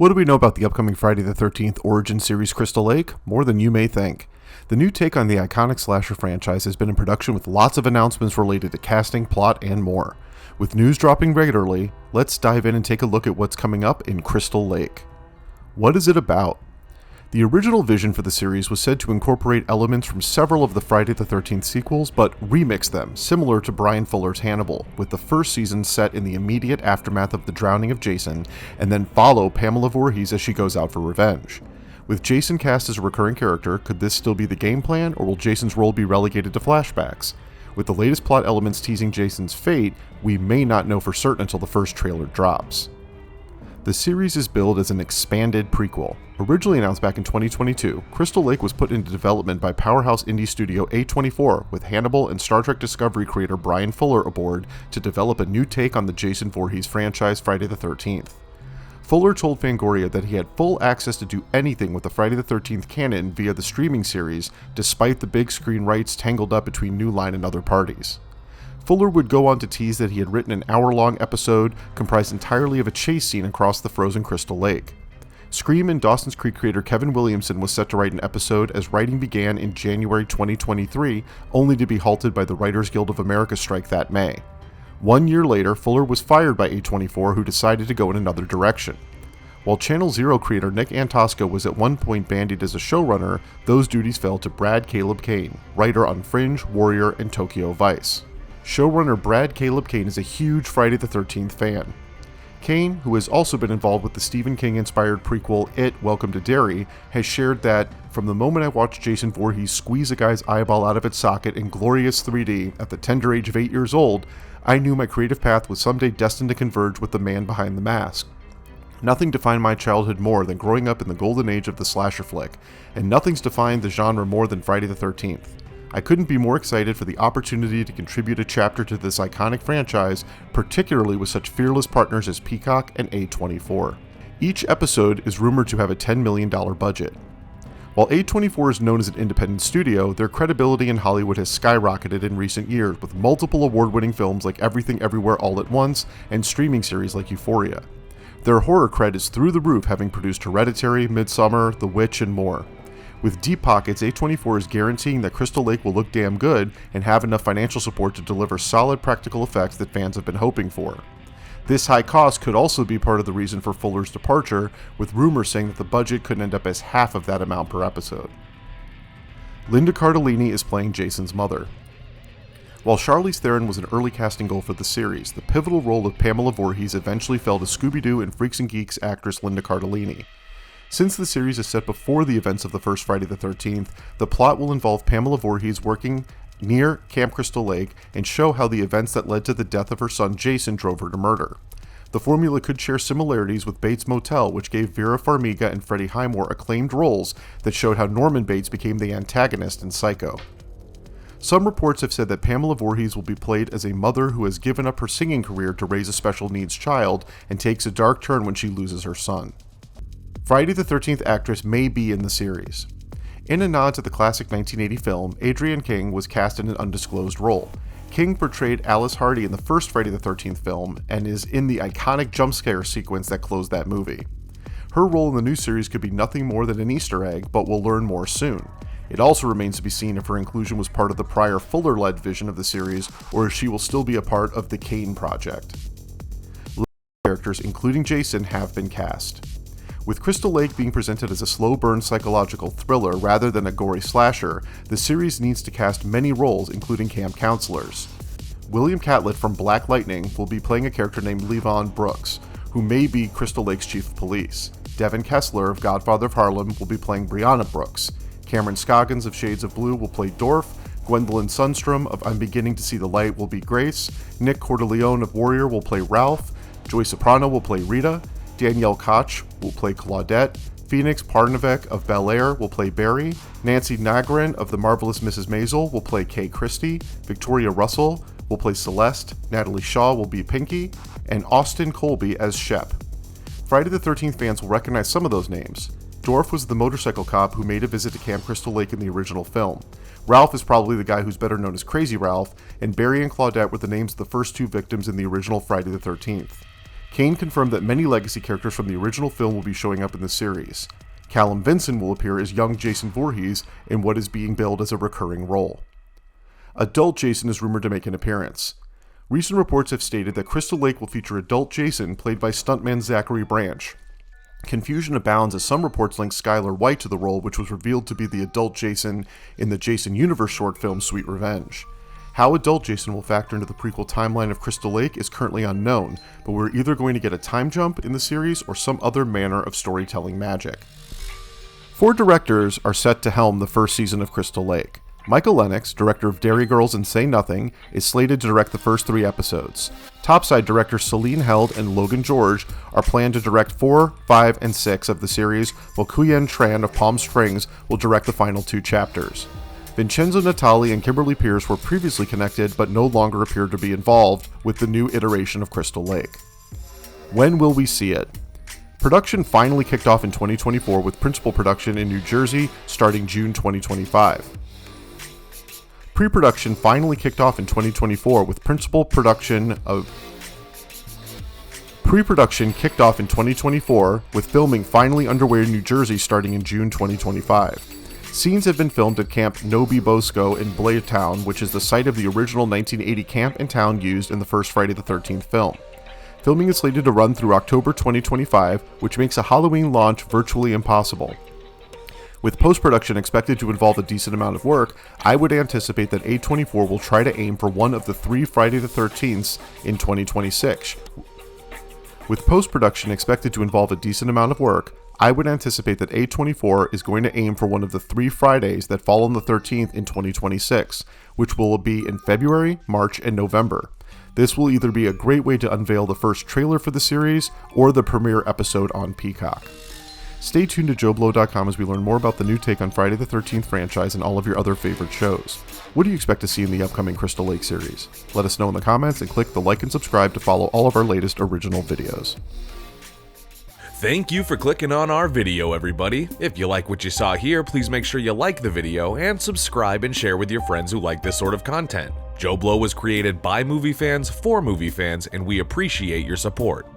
What do we know about the upcoming Friday the 13th origin series Crystal Lake? More than you may think. The new take on the iconic slasher franchise has been in production with lots of announcements related to casting, plot, and more. With news dropping regularly, let's dive in and take a look at what's coming up in Crystal Lake. What is it about? The original vision for the series was said to incorporate elements from several of the Friday the 13th sequels, but remix them, similar to Bryan Fuller's Hannibal, with the first season set in the immediate aftermath of the drowning of Jason, and then follow Pamela Vorhees as she goes out for revenge. With Jason cast as a recurring character, could this still be the game plan, or will Jason's role be relegated to flashbacks? With the latest plot elements teasing Jason's fate, we may not know for certain until the first trailer drops. The series is billed as an expanded prequel. Originally announced back in 2022, Crystal Lake was put into development by powerhouse indie studio A24, with Hannibal and Star Trek Discovery creator Bryan Fuller aboard to develop a new take on the Jason Voorhees franchise Friday the 13th. Fuller told Fangoria that he had full access to do anything with the Friday the 13th canon via the streaming series, despite the big screen rights tangled up between New Line and other parties. Fuller would go on to tease that he had written an hour-long episode comprised entirely of a chase scene across the frozen Crystal Lake. Scream and Dawson's Creek creator Kevin Williamson was set to write an episode as writing began in January 2023, only to be halted by the Writers Guild of America strike that May. 1 year later, Fuller was fired by A24, who decided to go in another direction. While Channel Zero creator Nick Antosca was at one point bandied as a showrunner, those duties fell to Brad Caleb Kane, writer on Fringe, Warrior, and Tokyo Vice. Showrunner Brad Caleb Kane is a huge Friday the 13th fan. Kane, who has also been involved with the Stephen King-inspired prequel It, Welcome to Derry, has shared that, from the moment I watched Jason Voorhees squeeze a guy's eyeball out of its socket in glorious 3D at the tender age of 8 years old, I knew my creative path was someday destined to converge with the man behind the mask. Nothing defined my childhood more than growing up in the golden age of the slasher flick, and nothing's defined the genre more than Friday the 13th. I couldn't be more excited for the opportunity to contribute a chapter to this iconic franchise, particularly with such fearless partners as Peacock and A24. Each episode is rumored to have a $10 million budget. While A24 is known as an independent studio, their credibility in Hollywood has skyrocketed in recent years, with multiple award-winning films like Everything Everywhere All at Once and streaming series like Euphoria. Their horror cred is through the roof, having produced Hereditary, Midsommar, The Witch, and more. With deep pockets, A24 is guaranteeing that Crystal Lake will look damn good and have enough financial support to deliver solid practical effects that fans have been hoping for. This high cost could also be part of the reason for Fuller's departure, with rumors saying that the budget could end up as half of that amount per episode. Linda Cardellini is playing Jason's mother. While Charlize Theron was an early casting goal for the series, the pivotal role of Pamela Voorhees eventually fell to Scooby-Doo and Freaks and Geeks actress Linda Cardellini. Since the series is set before the events of the first Friday the 13th, the plot will involve Pamela Voorhees working near Camp Crystal Lake and show how the events that led to the death of her son Jason drove her to murder. The formula could share similarities with Bates Motel, which gave Vera Farmiga and Freddie Highmore acclaimed roles that showed how Norman Bates became the antagonist in Psycho. Some reports have said that Pamela Voorhees will be played as a mother who has given up her singing career to raise a special needs child and takes a dark turn when she loses her son. Friday the 13th actress may be in the series. In a nod to the classic 1980 film, Adrienne King was cast in an undisclosed role. King portrayed Alice Hardy in the first Friday the 13th film and is in the iconic jump scare sequence that closed that movie. Her role in the new series could be nothing more than an Easter egg, but we'll learn more soon. It also remains to be seen if her inclusion was part of the prior Fuller-led vision of the series, or if she will still be a part of the Kane project. Characters, including Jason, have been cast. With Crystal Lake being presented as a slow-burn psychological thriller rather than a gory slasher, the series needs to cast many roles, including camp counselors. William Catlett from Black Lightning will be playing a character named Levon Brooks, who may be Crystal Lake's chief of police. Devin Kessler of Godfather of Harlem will be playing Brianna Brooks. Cameron Scoggins of Shades of Blue will play Dorf. Gwendolyn Sundstrom of I'm Beginning to See the Light will be Grace. Nick Cordeleone of Warrior will play Ralph. Joy Soprano will play Rita. Danielle Koch will play Claudette. Phoenix Parnevek of Bel Air will play Barry. Nancy Nagarin of The Marvelous Mrs. Maisel will play Kay Christie. Victoria Russell will play Celeste. Natalie Shaw will be Pinky. And Austin Colby as Shep. Friday the 13th fans will recognize some of those names. Dorf was the motorcycle cop who made a visit to Camp Crystal Lake in the original film. Ralph is probably the guy who's better known as Crazy Ralph, and Barry and Claudette were the names of the first two victims in the original Friday the 13th. Kane confirmed that many legacy characters from the original film will be showing up in the series. Callum Vinson will appear as young Jason Voorhees in what is being billed as a recurring role. Adult Jason is rumored to make an appearance. Recent reports have stated that Crystal Lake will feature adult Jason, played by stuntman Zachary Branch. Confusion abounds as some reports link Skylar White to the role, which was revealed to be the adult Jason in the Jason Universe short film Sweet Revenge. How adult Jason will factor into the prequel timeline of Crystal Lake is currently unknown, but we're either going to get a time jump in the series or some other manner of storytelling magic. 4 directors are set to helm the first season of Crystal Lake. Michael Lennox, director of Dairy Girls and Say Nothing, is slated to direct the first 3 episodes. Topside directors Celine Held and Logan George are planned to direct 4, 5, and 6 of the series, while Kuyen Tran of Palm Springs will direct the final 2 chapters. Vincenzo Natali and Kimberly Pierce were previously connected but no longer appear to be involved with the new iteration of Crystal Lake. When will we see it? Production finally kicked off in 2024 with principal production in New Jersey starting June 2025. Pre-production finally kicked off in 2024 with filming finally underway in New Jersey starting in June 2025. Scenes have been filmed at Camp Nobi Bosco in Blairtown, which is the site of the original 1980 camp and town used in the first Friday the 13th film. Filming is slated to run through October 2025, which makes a Halloween launch virtually impossible. With post-production expected to involve a decent amount of work, I would anticipate that A24 will try to aim for one of the 3 Friday the 13ths in 2026. With post-production expected to involve a decent amount of work, I would anticipate that A24 is going to aim for one of the 3 Fridays that fall on the 13th in 2026, which will be in February, March, and November. This will either be a great way to unveil the first trailer for the series or the premiere episode on Peacock. Stay tuned to JoBlo.com as we learn more about the new take on Friday the 13th franchise and all of your other favorite shows. What do you expect to see in the upcoming Crystal Lake series? Let us know in the comments and click the like and subscribe to follow all of our latest original videos. Thank you for clicking on our video, everybody. If you like what you saw here, please make sure you like the video and subscribe and share with your friends who like this sort of content. JoBlo was created by movie fans for movie fans, and we appreciate your support.